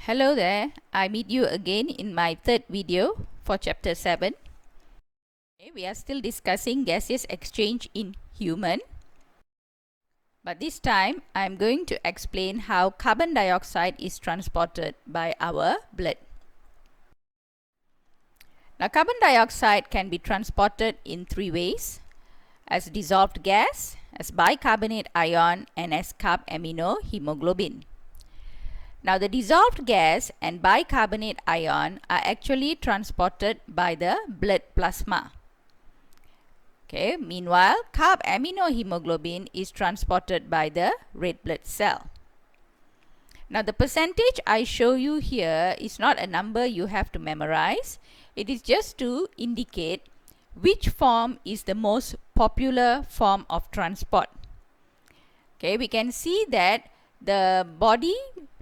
Hello there, I meet you again in my third video for chapter 7. Okay, we are still discussing gaseous exchange in human. But this time I am going to explain how carbon dioxide is transported by our blood. Now carbon dioxide can be transported in three ways: as dissolved gas, as bicarbonate ion, and as carb-aminohemoglobin. Now the dissolved gas and bicarbonate ion are actually transported by the blood plasma. Okay, meanwhile carb-aminohemoglobin is transported by the red blood cell. Now the percentage I show you here is not a number you have to memorize. It is just to indicate which form is the most popular form of transport. Okay, we can see that the body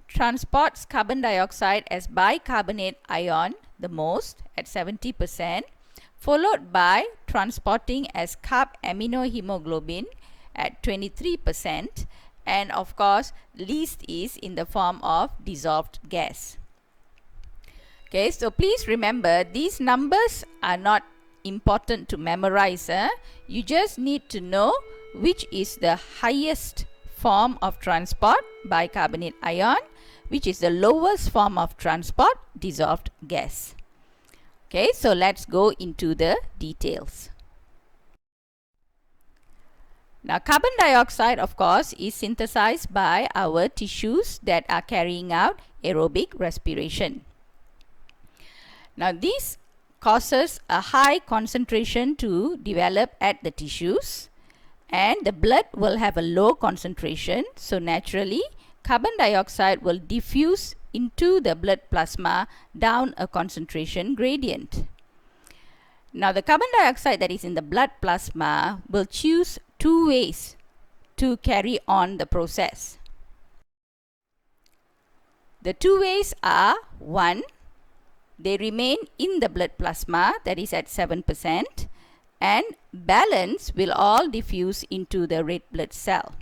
transports carbon dioxide as bicarbonate ion the most at 70%, followed by transporting as carb-aminohemoglobin at 23%, and of course least is in the form of dissolved gas. Okay, so please remember these numbers are not important to memorize. You just need to know which is the highest form of transport, bicarbonate ion, which is the lowest form of transport, dissolved gas. Okay, so let's go into the details. Now carbon dioxide, of course, is synthesized by our tissues that are carrying out aerobic respiration. Now this causes a high concentration to develop at the tissues, and the blood will have a low concentration, so naturally carbon dioxide will diffuse into the blood plasma down a concentration gradient. Now the carbon dioxide that is in the blood plasma will choose two ways to carry on the process. The two ways are: one, they remain in the blood plasma, that is at 7%, and balance will all diffuse into the red blood cell.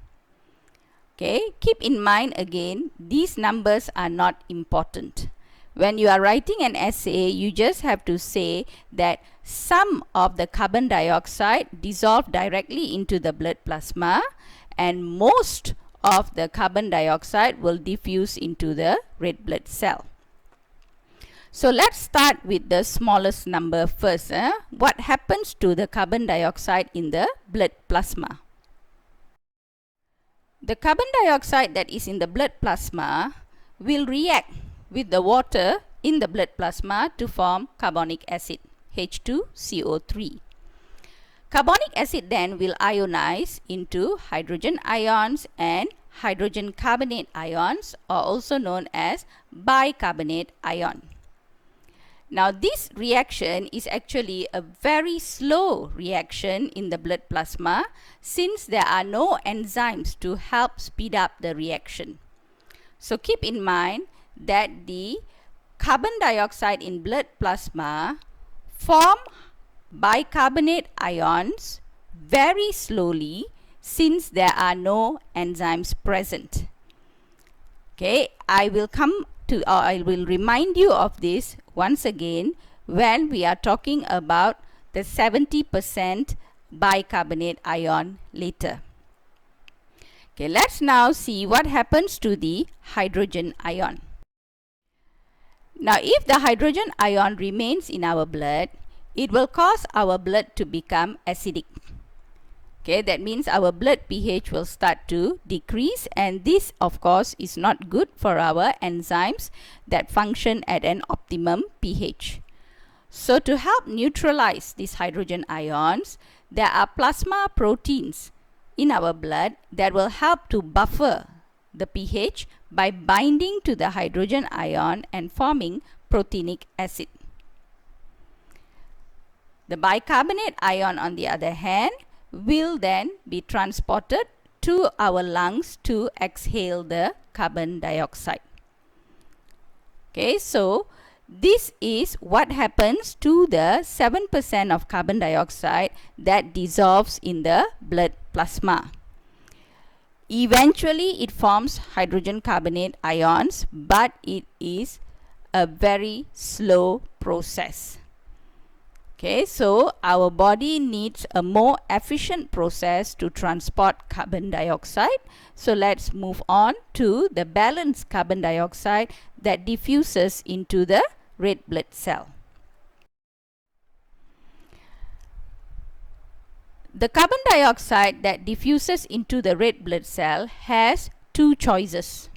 Okay, keep in mind again, these numbers are not important. When you are writing an essay, you just have to say that some of the carbon dioxide dissolve directly into the blood plasma and most of the carbon dioxide will diffuse into the red blood cell. So let's start with the smallest number first. What happens to the carbon dioxide in the blood plasma? The carbon dioxide that is in the blood plasma will react with the water in the blood plasma to form carbonic acid, H2CO3. Carbonic acid then will ionize into hydrogen ions and hydrogen carbonate ions, or also known as bicarbonate ion. Now this reaction is actually a very slow reaction in the blood plasma since there are no enzymes to help speed up the reaction. So keep in mind that the carbon dioxide in blood plasma form bicarbonate ions very slowly since there are no enzymes present. Okay, I will remind you of this once again when we are talking about the 70% bicarbonate ion later. Okay, let's now see what happens to the hydrogen ion. Now if the hydrogen ion remains in our blood, it will cause our blood to become acidic. Okay, that means our blood pH will start to decrease, and this of course is not good for our enzymes that function at an optimum pH. So to help neutralize these hydrogen ions, there are plasma proteins in our blood that will help to buffer the pH by binding to the hydrogen ion and forming proteinic acid. The bicarbonate ion, on the other hand, will then be transported to our lungs to exhale the carbon dioxide. Okay, so this is what happens to the 7% of carbon dioxide that dissolves in the blood plasma. Eventually it forms hydrogen carbonate ions, but it is a very slow process. Okay, so our body needs a more efficient process to transport carbon dioxide. So let's move on to the balanced carbon dioxide that diffuses into the red blood cell. The carbon dioxide that diffuses into the red blood cell has two choices.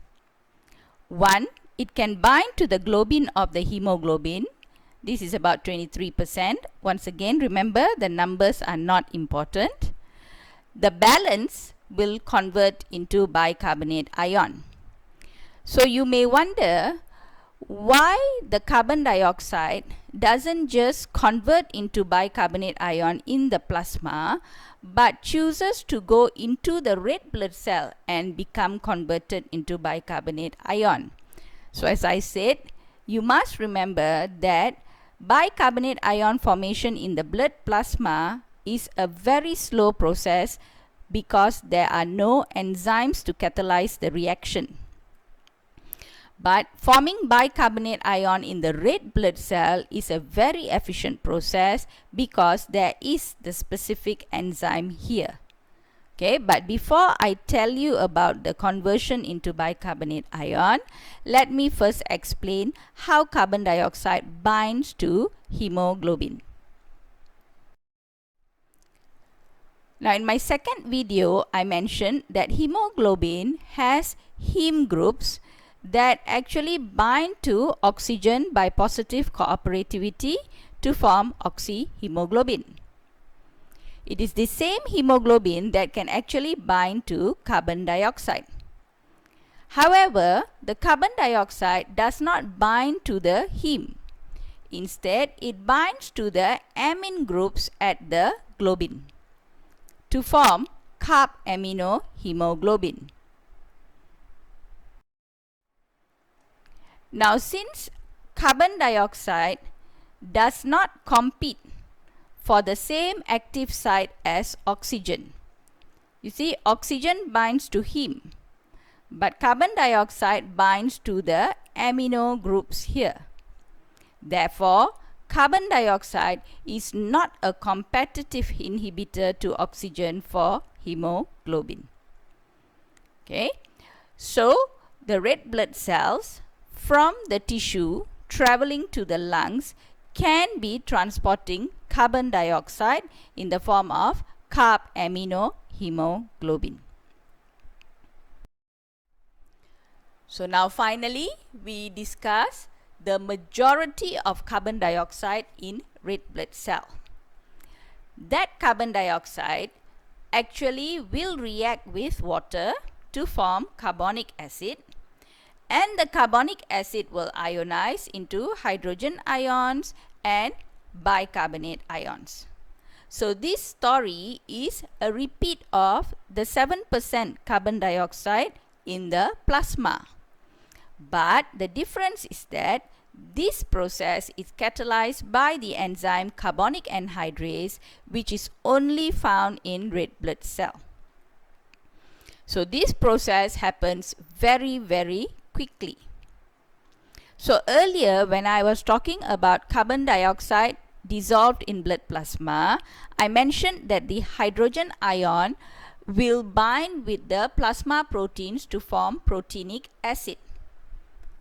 One, it can bind to the globin of the hemoglobin. This is about 23%. Once again, remember the numbers are not important. The balance will convert into bicarbonate ion. So you may wonder why the carbon dioxide doesn't just convert into bicarbonate ion in the plasma, but chooses to go into the red blood cell and become converted into bicarbonate ion. So as I said, you must remember that bicarbonate ion formation in the blood plasma is a very slow process because there are no enzymes to catalyze the reaction. But forming bicarbonate ion in the red blood cell is a very efficient process because there is the specific enzyme here. Okay, but before I tell you about the conversion into bicarbonate ion, let me first explain how carbon dioxide binds to hemoglobin. Now in my second video, I mentioned that hemoglobin has heme groups that actually bind to oxygen by positive cooperativity to form oxyhemoglobin. It is the same hemoglobin that can actually bind to carbon dioxide. However, the carbon dioxide does not bind to the heme. Instead, it binds to the amine groups at the globin to form carbaminohemoglobin. Now, since carbon dioxide does not compete for the same active site as oxygen, you see, oxygen binds to heme, but carbon dioxide binds to the amino groups here. Therefore, carbon dioxide is not a competitive inhibitor to oxygen for hemoglobin. Okay, so the red blood cells from the tissue traveling to the lungs can be transporting carbon dioxide in the form of carbaminohemoglobin. So now finally we discuss the majority of carbon dioxide in red blood cell. That carbon dioxide actually will react with water to form carbonic acid, and the carbonic acid will ionize into hydrogen ions and bicarbonate ions. So this story is a repeat of the 7% carbon dioxide in the plasma. But the difference is that this process is catalyzed by the enzyme carbonic anhydrase, which is only found in red blood cell. So this process happens very quickly. So earlier when I was talking about carbon dioxide dissolved in blood plasma, I mentioned that the hydrogen ion will bind with the plasma proteins to form proteinic acid.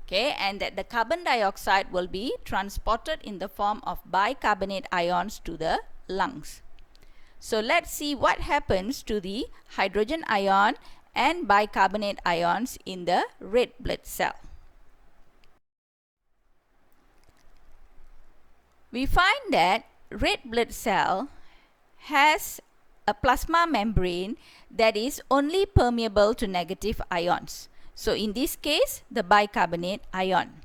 Okay, and that the carbon dioxide will be transported in the form of bicarbonate ions to the lungs. So let's see what happens to the hydrogen ion and bicarbonate ions in the red blood cell. We find that red blood cell has a plasma membrane that is only permeable to negative ions. So in this case, the bicarbonate ion.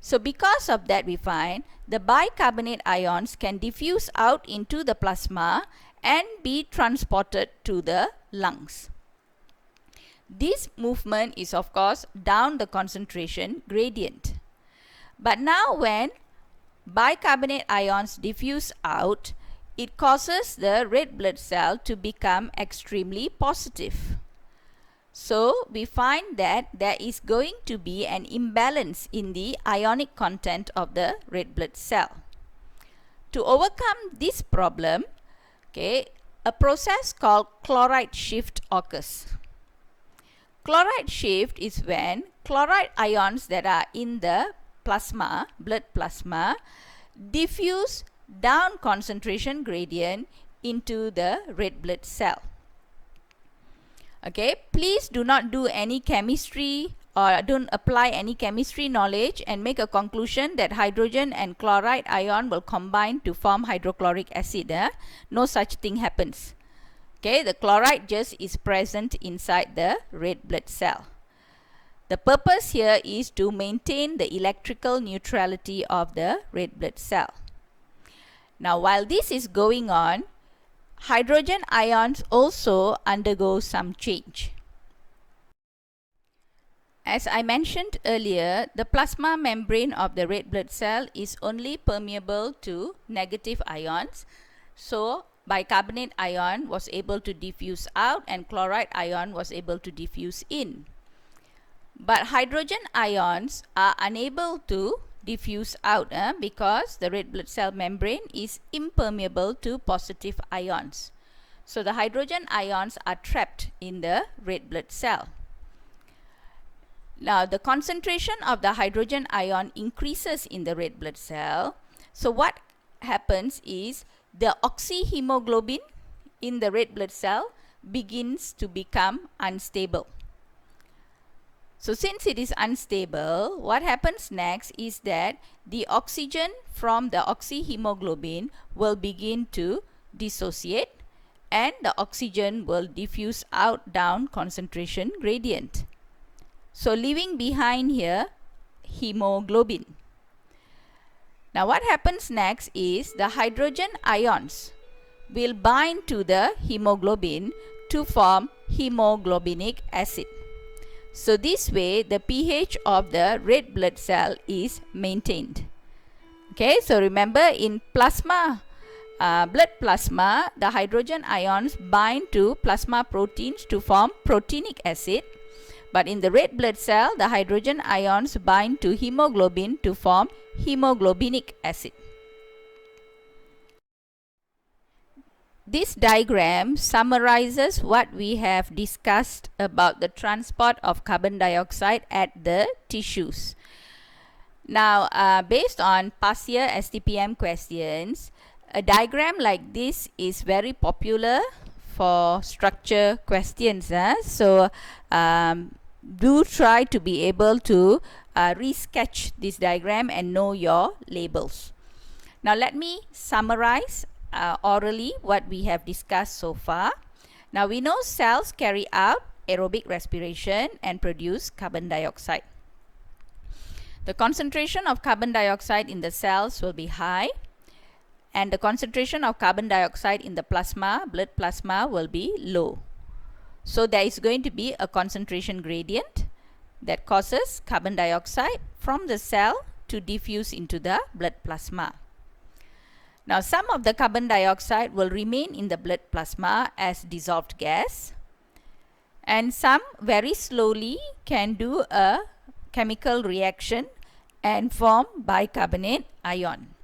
So because of that, we find the bicarbonate ions can diffuse out into the plasma and be transported to the lungs. This movement is of course down the concentration gradient. But now when bicarbonate ions diffuse out, it causes the red blood cell to become extremely positive. So we find that there is going to be an imbalance in the ionic content of the red blood cell. To overcome this problem, okay, a process called chloride shift occurs. Chloride shift is when chloride ions that are in the plasma, blood plasma, diffuse down concentration gradient into the red blood cell. Okay, please do not do any chemistry or don't apply any chemistry knowledge and make a conclusion that hydrogen and chloride ion will combine to form hydrochloric acid. No such thing happens. Okay, the chloride just is present inside the red blood cell. The purpose here is to maintain the electrical neutrality of the red blood cell. Now, while this is going on, hydrogen ions also undergo some change. As I mentioned earlier, the plasma membrane of the red blood cell is only permeable to negative ions. So, bicarbonate ion was able to diffuse out and chloride ion was able to diffuse in. But hydrogen ions are unable to diffuse out because the red blood cell membrane is impermeable to positive ions. So the hydrogen ions are trapped in the red blood cell. Now the concentration of the hydrogen ion increases in the red blood cell. So what happens is the oxyhemoglobin in the red blood cell begins to become unstable. So since it is unstable, what happens next is that the oxygen from the oxyhemoglobin will begin to dissociate and the oxygen will diffuse out down concentration gradient. So leaving behind here hemoglobin. Now what happens next is the hydrogen ions will bind to the hemoglobin to form hemoglobinic acid. So this way the pH of the red blood cell is maintained. Okay, so remember in plasma, blood plasma, the hydrogen ions bind to plasma proteins to form proteinic acid. But in the red blood cell, the hydrogen ions bind to hemoglobin to form hemoglobinic acid. This diagram summarizes what we have discussed about the transport of carbon dioxide at the tissues. Now, based on past year STPM questions, a diagram like this is very popular for structure questions. So, do try to be able to resketch this diagram and know your labels. Now, let me summarize orally what we have discussed so far. Now we know cells carry out aerobic respiration and produce carbon dioxide. The concentration of carbon dioxide in the cells will be high and the concentration of carbon dioxide in the plasma, blood plasma, will be low. So there is going to be a concentration gradient that causes carbon dioxide from the cell to diffuse into the blood plasma. Now, some of the carbon dioxide will remain in the blood plasma as dissolved gas, and some very slowly can do a chemical reaction and form bicarbonate ion.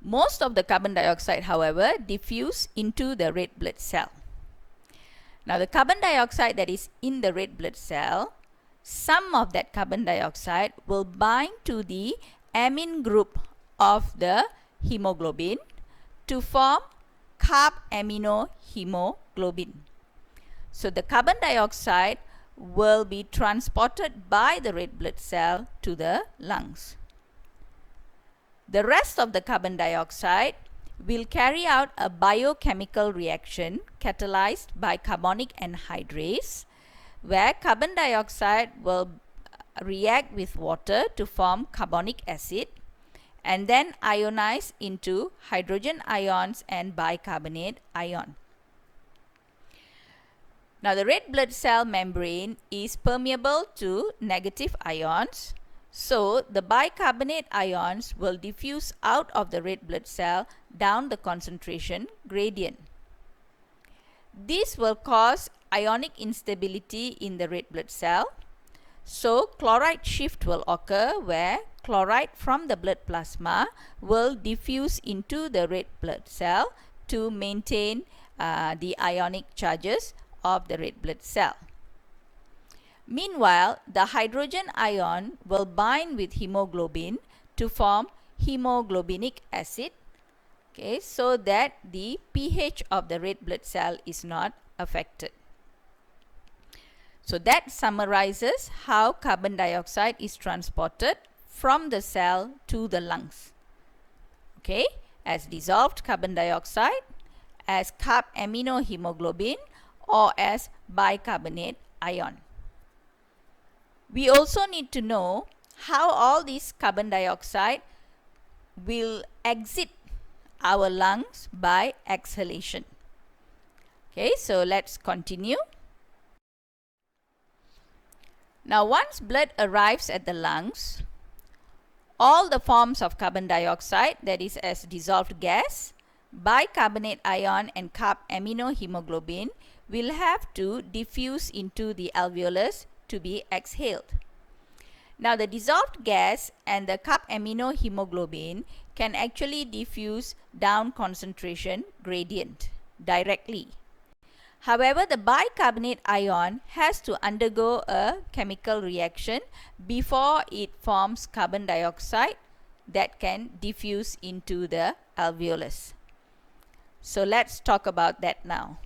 Most of the carbon dioxide, however, diffuse into the red blood cell. Now, the carbon dioxide that is in the red blood cell, some of that carbon dioxide will bind to the amine group of the hemoglobin to form carbaminohemoglobin. So the carbon dioxide will be transported by the red blood cell to the lungs. The rest of the carbon dioxide will carry out a biochemical reaction catalyzed by carbonic anhydrase, where carbon dioxide will react with water to form carbonic acid and then ionize into hydrogen ions and bicarbonate ion. Now the red blood cell membrane is permeable to negative ions, so the bicarbonate ions will diffuse out of the red blood cell down the concentration gradient. This will cause ionic instability in the red blood cell. So chloride shift will occur where chloride from the blood plasma will diffuse into the red blood cell to maintain the ionic charges of the red blood cell. Meanwhile, the hydrogen ion will bind with hemoglobin to form hemoglobinic acid, okay, so that the pH of the red blood cell is not affected. So that summarizes how carbon dioxide is transported from the cell to the lungs, okay, as dissolved carbon dioxide, as carb-aminohemoglobin, or as bicarbonate ion. We also need to know how all this carbon dioxide will exit our lungs by exhalation. Okay, so let's continue. Now, once blood arrives at the lungs, all the forms of carbon dioxide, that is as dissolved gas, bicarbonate ion and carb-aminohemoglobin, will have to diffuse into the alveolus to be exhaled. Now, the dissolved gas and the carb-aminohemoglobin can actually diffuse down concentration gradient directly. However, the bicarbonate ion has to undergo a chemical reaction before it forms carbon dioxide that can diffuse into the alveolus. So let's talk about that now.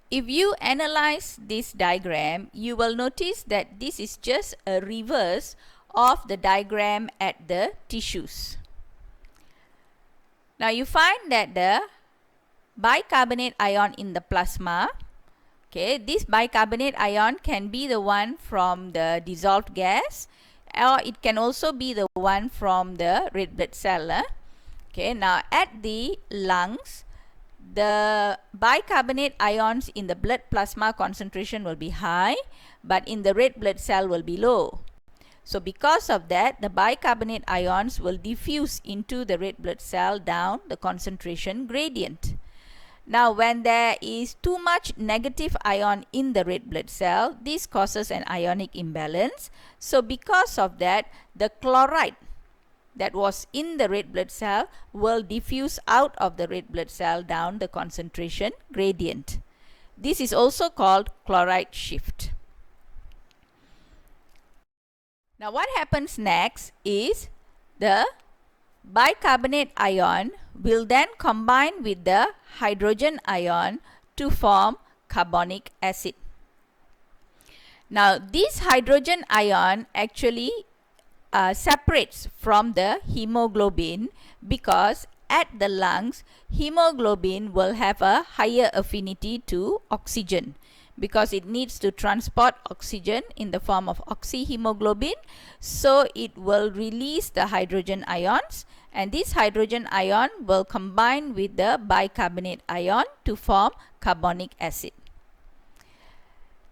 If you analyze this diagram, you will notice that this is just a reverse of the diagram at the tissues. Now you find that the bicarbonate ion in the plasma, okay, this bicarbonate ion can be the one from the dissolved gas, or it can also be the one from the red blood cell. Okay, now at the lungs, the bicarbonate ions in the blood plasma concentration will be high, but in the red blood cell will be low. So because of that, the bicarbonate ions will diffuse into the red blood cell down the concentration gradient. Now, when there is too much negative ion in the red blood cell, this causes an ionic imbalance. So because of that, the chloride that was in the red blood cell will diffuse out of the red blood cell down the concentration gradient. This is also called chloride shift. Now what happens next is the bicarbonate ion will then combine with the hydrogen ion to form carbonic acid. Now this hydrogen ion actually separates from the hemoglobin because at the lungs, hemoglobin will have a higher affinity to oxygen because it needs to transport oxygen in the form of oxyhemoglobin. So it will release the hydrogen ions, and this hydrogen ion will combine with the bicarbonate ion to form carbonic acid.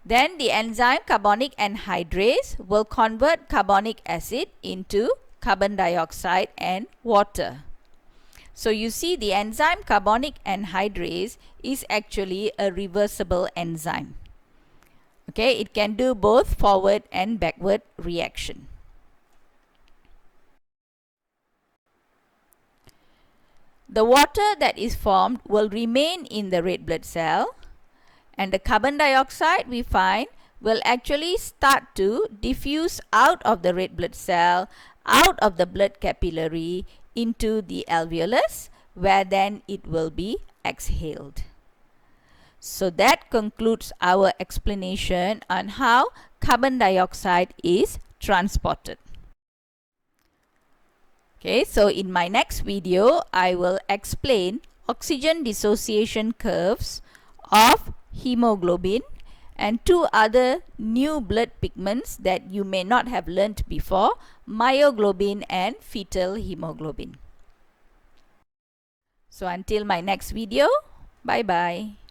Then the enzyme carbonic anhydrase will convert carbonic acid into carbon dioxide and water. So you see, the enzyme carbonic anhydrase is actually a reversible enzyme. Okay, it can do both forward and backward reaction. The water that is formed will remain in the red blood cell, and the carbon dioxide we find will actually start to diffuse out of the red blood cell, out of the blood capillary into the alveolus, where then it will be exhaled. So that concludes our explanation on how carbon dioxide is transported. Okay, so in my next video, I will explain oxygen dissociation curves of hemoglobin and two other new blood pigments that you may not have learnt before, myoglobin and fetal hemoglobin. So until my next video, bye bye.